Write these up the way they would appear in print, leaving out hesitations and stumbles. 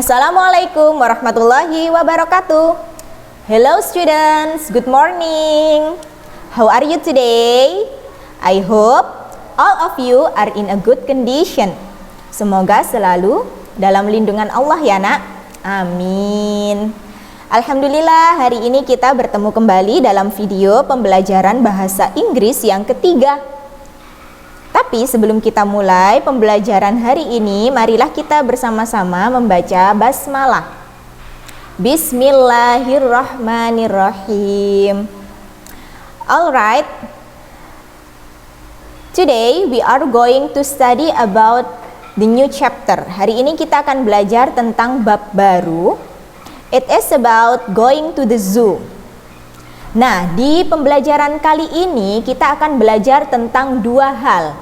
Assalamualaikum warahmatullahi wabarakatuh. Hello students, good morning. How are you today? I hope all of you are in a good condition. Semoga selalu dalam lindungan Allah ya nak. Amin. Alhamdulillah, hari ini kita bertemu kembali dalam video pembelajaran bahasa Inggris yang ketiga. Tapi sebelum kita mulai pembelajaran hari ini, marilah kita bersama-sama membaca basmalah. Bismillahirrahmanirrahim. Alright. Today we are going to study about the new chapter. Hari ini kita akan belajar tentang bab baru. It is about going to the zoo. Nah, di pembelajaran kali ini kita akan belajar tentang dua hal.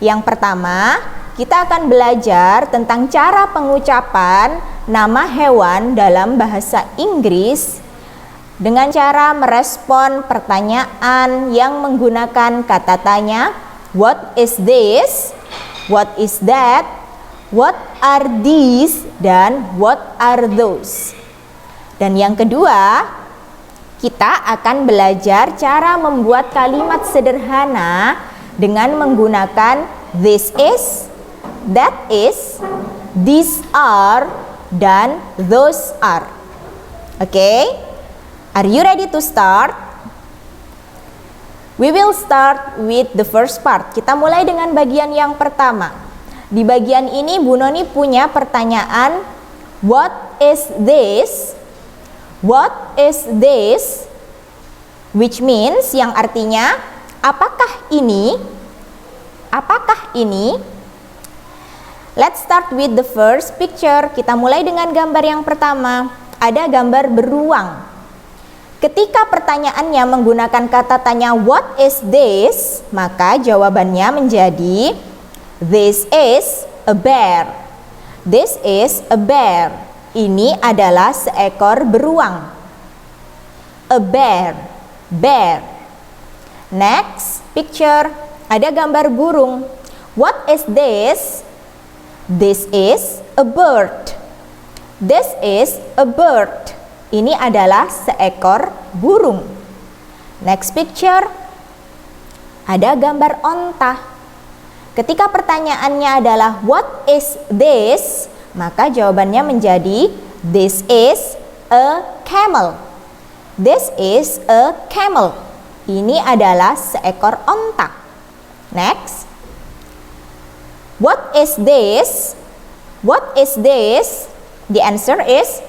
Yang pertama, kita akan belajar tentang cara pengucapan nama hewan dalam bahasa Inggris dengan cara merespon pertanyaan yang menggunakan kata tanya, what is this? What is that? What are these? Dan what are those? Dan yang kedua, kita akan belajar cara membuat kalimat sederhana dengan menggunakan this is, that is, these are, dan those are. Okay? Are you ready to start? We will start with the first part. Kita mulai dengan bagian yang pertama. Di bagian ini Bu Noni punya pertanyaan, what is this? What is this? Which means, yang artinya, apakah ini? Apakah ini? Let's start with the first picture. Kita mulai dengan gambar yang pertama. Ada gambar beruang. Ketika pertanyaannya menggunakan kata tanya what is this, maka jawabannya menjadi this is a bear. This is a bear. Ini adalah seekor beruang. A bear. Bear. Next picture, ada gambar burung. What is this? This is a bird. This is a bird. Ini adalah seekor burung. Next picture, ada gambar onta. Ketika pertanyaannya adalah what is this? Maka jawabannya menjadi this is a camel. This is a camel. Ini adalah seekor onta. Next. What is this? What is this? The answer is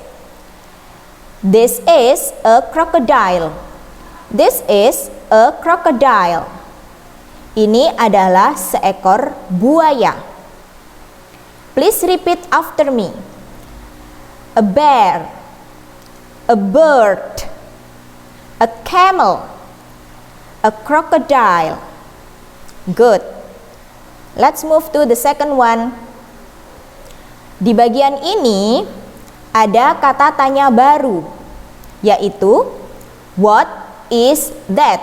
this is a crocodile. This is a crocodile. Ini adalah seekor buaya. Please repeat after me. A bear, a bird, a camel, a crocodile. Good. Let's move to the second one. Di bagian ini ada kata tanya baru, yaitu what is that?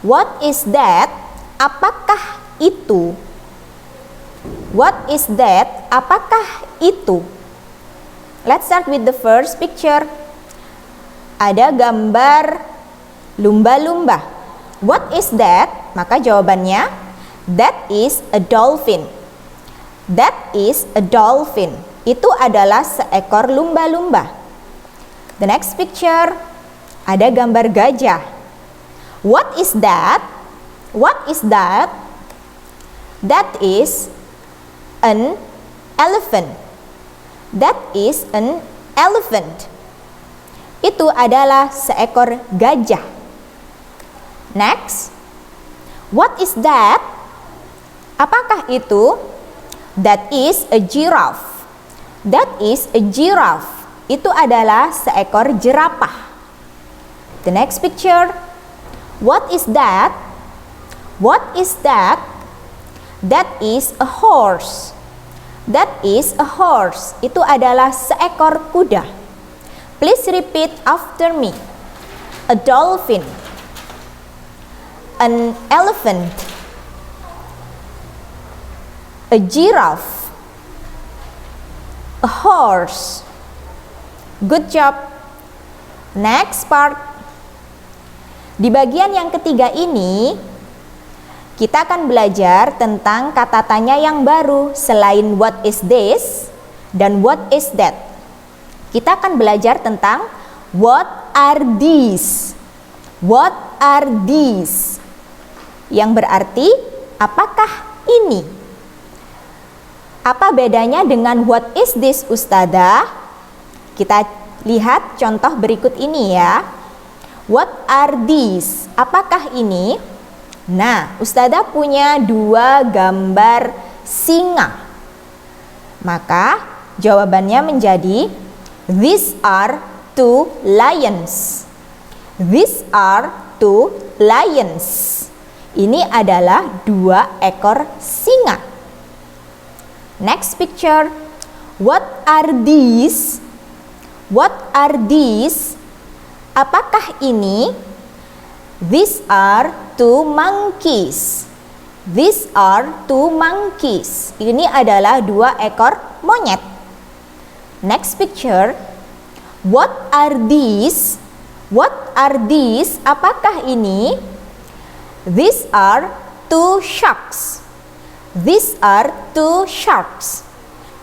What is that? Apakah itu? What is that? Apakah itu? Let's start with the first picture. Ada gambar lumba-lumba. What is that? Maka jawabannya, that is a dolphin. That is a dolphin. Itu adalah seekor lumba-lumba. The next picture, ada gambar gajah. What is that? What is that? That is an elephant. That is an elephant. Itu adalah seekor gajah. Next. What is that? Apakah itu? That is a giraffe. That is a giraffe. Itu adalah seekor jerapah. The next picture. What is that? What is that? That is a horse. That is a horse. Itu adalah seekor kuda. Please repeat after me. A dolphin. An elephant. A giraffe. A horse. Good job. Next part. Di bagian yang ketiga ini, kita akan belajar tentang kata tanya yang baru selain what is this dan what is that. Kita akan belajar tentang what are these. What are these? Yang berarti apakah ini? Apa bedanya dengan what is this, Ustadzah? Kita lihat contoh berikut ini ya. What are these? Apakah ini? Nah, Ustadzah punya 2 gambar singa. Maka jawabannya menjadi these are 2 lions. These are 2 lions. Ini adalah 2 ekor singa. Next picture. What are these? What are these? Apakah ini? These are 2 monkeys. These are 2 monkeys. Ini adalah 2 ekor monyet. Next picture. What are these? What are these? Apakah ini? These are 2 sharks. These are 2 sharks.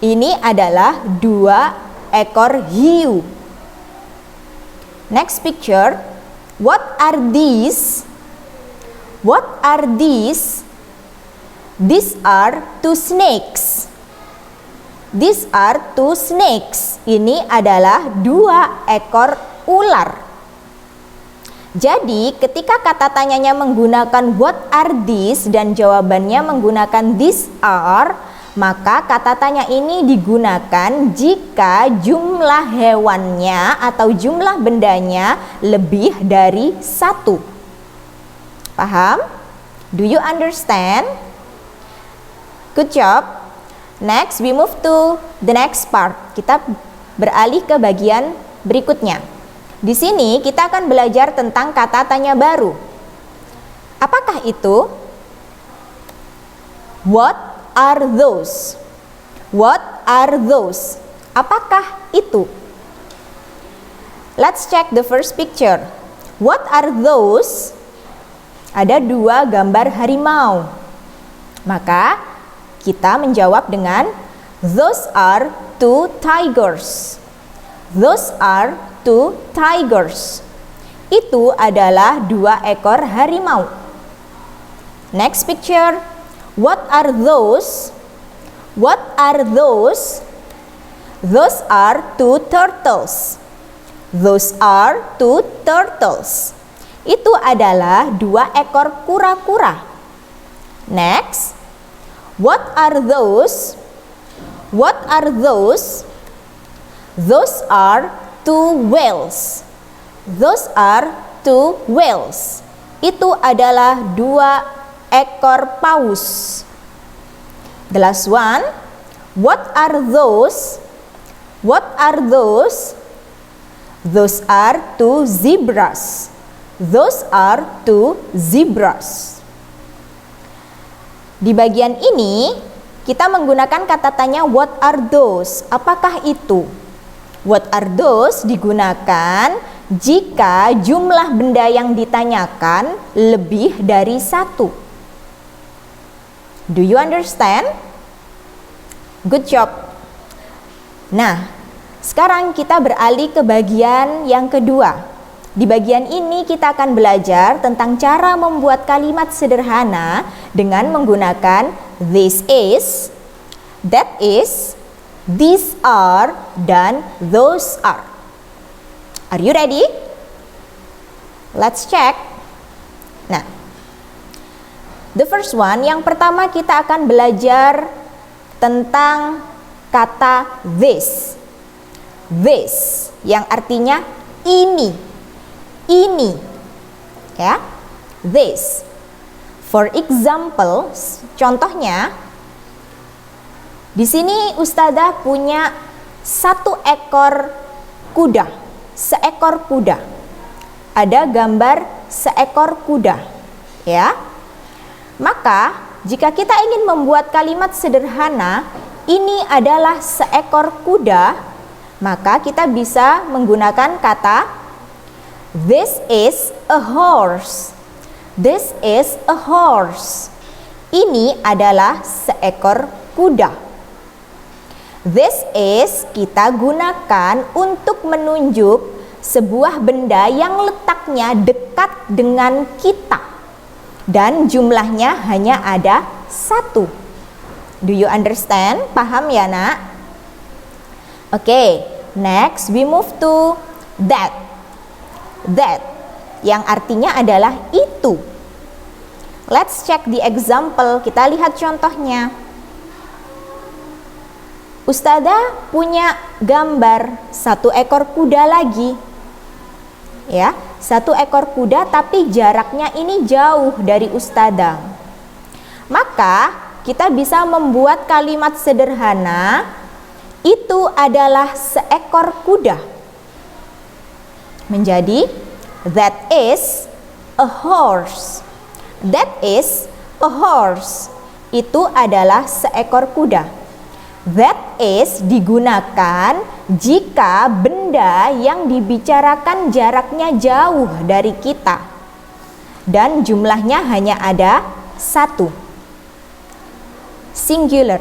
Ini adalah 2 ekor hiu. Next picture. What are these? What are these? These are 2 snakes. These are 2 snakes. Ini adalah 2 ekor ular. Jadi, ketika kata tanyanya menggunakan what are these dan jawabannya menggunakan these are, maka kata tanya ini digunakan jika jumlah hewannya atau jumlah bendanya lebih dari 1. Paham? Do you understand? Good job. Next, we move to the next part. Kita beralih ke bagian berikutnya. Di sini kita akan belajar tentang kata tanya baru. Apakah itu? What are those? What are those? Apakah itu? Let's check the first picture. What are those? Ada 2 gambar harimau. Maka kita menjawab dengan those are 2 tigers. Those are 2 tigers. Itu adalah 2 ekor harimau. Next picture. What are those? What are those? Those are 2 turtles. Those are 2 turtles. Itu adalah 2 ekor kura-kura. Next. What are those? What are those? Those are 2 whales. Those are 2 whales. Itu adalah 2 ekor paus. The last one. What are those? What are those? Those are 2 zebras. Those are 2 zebras. Di bagian ini kita menggunakan kata tanya what are those? Apakah itu? What are those digunakan jika jumlah benda yang ditanyakan lebih dari 1. Do you understand? Good job. Nah, sekarang kita beralih ke bagian yang kedua. Di bagian ini kita akan belajar tentang cara membuat kalimat sederhana dengan menggunakan this is, that is, these are, dan those are. Are you ready? Let's check. Nah, the first one, yang pertama kita akan belajar tentang kata this. This, yang artinya ini. Ini. Ya. This. For example, contohnya, di sini Ustadzah punya 1 ekor kuda. Seekor kuda. Ada gambar seekor kuda. Ya. Maka, jika kita ingin membuat kalimat sederhana, ini adalah seekor kuda, Maka kita bisa menggunakan kata this is a horse. This is a horse. Ini adalah seekor kuda. This is kita gunakan untuk menunjuk sebuah benda yang letaknya dekat dengan kita dan jumlahnya hanya ada satu. Do you understand? Paham ya nak? Oke, next we move to that. That yang artinya adalah itu. Let's check the example. Kita lihat contohnya. Ustazah punya gambar satu ekor kuda lagi. Ya, satu ekor kuda tapi jaraknya ini jauh dari ustazah. Maka kita bisa membuat kalimat sederhana, itu adalah seekor kuda. Menjadi that is a horse. That is a horse. Itu adalah seekor kuda. That is digunakan jika benda yang dibicarakan jaraknya jauh dari kita dan jumlahnya hanya ada satu. Singular.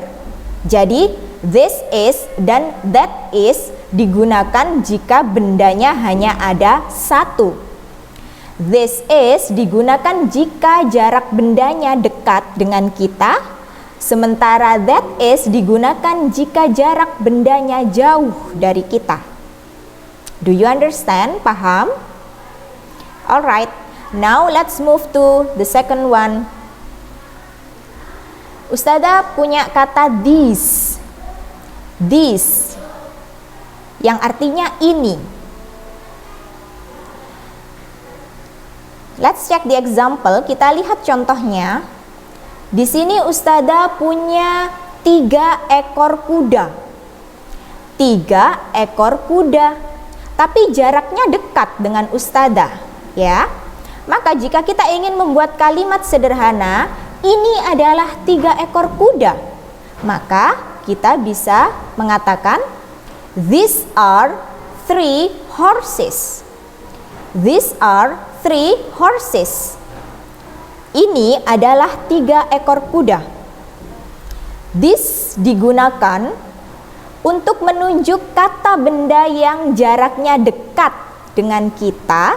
Jadi this is dan that is digunakan jika bendanya hanya ada satu. This is digunakan jika jarak bendanya dekat dengan kita, sementara that is digunakan jika jarak bendanya jauh dari kita. Do you understand? Paham? Alright, now let's move to the second one. Ustazah punya kata this. This yang artinya ini. Let's check the example. Kita lihat contohnya. Di sini ustazah punya 3 ekor kuda. 3 ekor kuda. Tapi jaraknya dekat dengan ustazah, ya. Maka jika kita ingin membuat kalimat sederhana, ini adalah 3 ekor kuda, maka kita bisa mengatakan these are 3 horses. These are 3 horses. Ini adalah 3 ekor kuda. This digunakan untuk menunjuk kata benda yang jaraknya dekat dengan kita,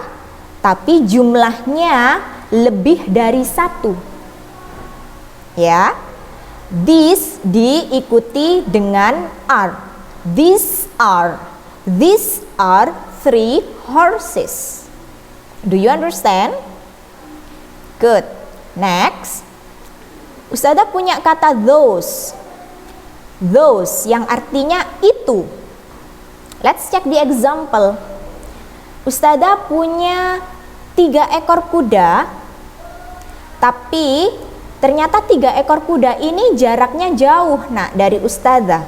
tapi jumlahnya lebih dari 1. Ya, this diikuti dengan are. These are 3 horses. Do you understand? Good. Next, ustazah punya kata those. Those yang artinya itu. Let's check the example. Ustazah punya 3 ekor kuda, tapi ternyata 3 ekor kuda ini jaraknya jauh dari ustazah.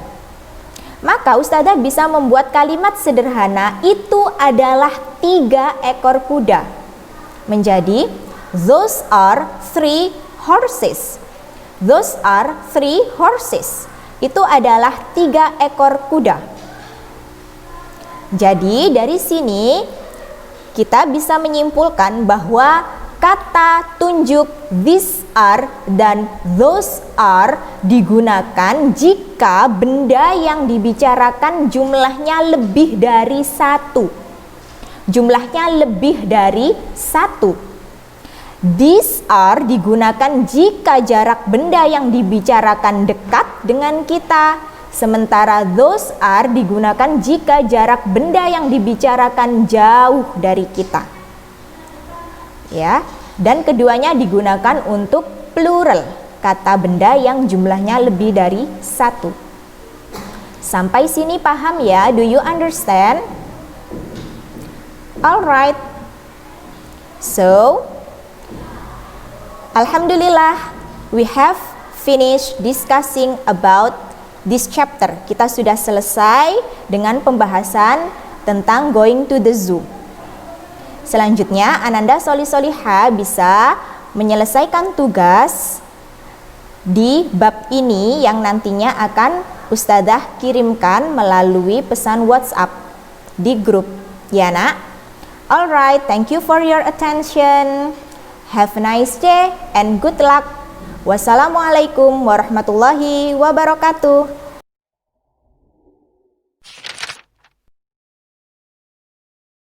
Maka ustazah bisa membuat kalimat sederhana, itu adalah 3 ekor kuda. Menjadi those are 3 horses. Those are 3 horses. Itu adalah 3 ekor kuda. Jadi dari sini kita bisa menyimpulkan bahwa kata tunjuk these are dan those are digunakan jika benda yang dibicarakan jumlahnya lebih dari 1. Jumlahnya lebih dari 1. These are digunakan jika jarak benda yang dibicarakan dekat dengan kita, sementara those are digunakan jika jarak benda yang dibicarakan jauh dari kita. Ya, dan keduanya digunakan untuk plural, kata benda yang jumlahnya lebih dari 1. Sampai sini paham ya? Do you understand? Alright. So, alhamdulillah, we have finished discussing about this chapter. Kita sudah selesai dengan pembahasan tentang going to the zoo. Selanjutnya, Ananda Solih-Solihah bisa menyelesaikan tugas di bab ini yang nantinya akan Ustadzah kirimkan melalui pesan WhatsApp di grup, ya nak? Alright, thank you for your attention. Have a nice day and good luck. Wassalamualaikum warahmatullahi wabarakatuh.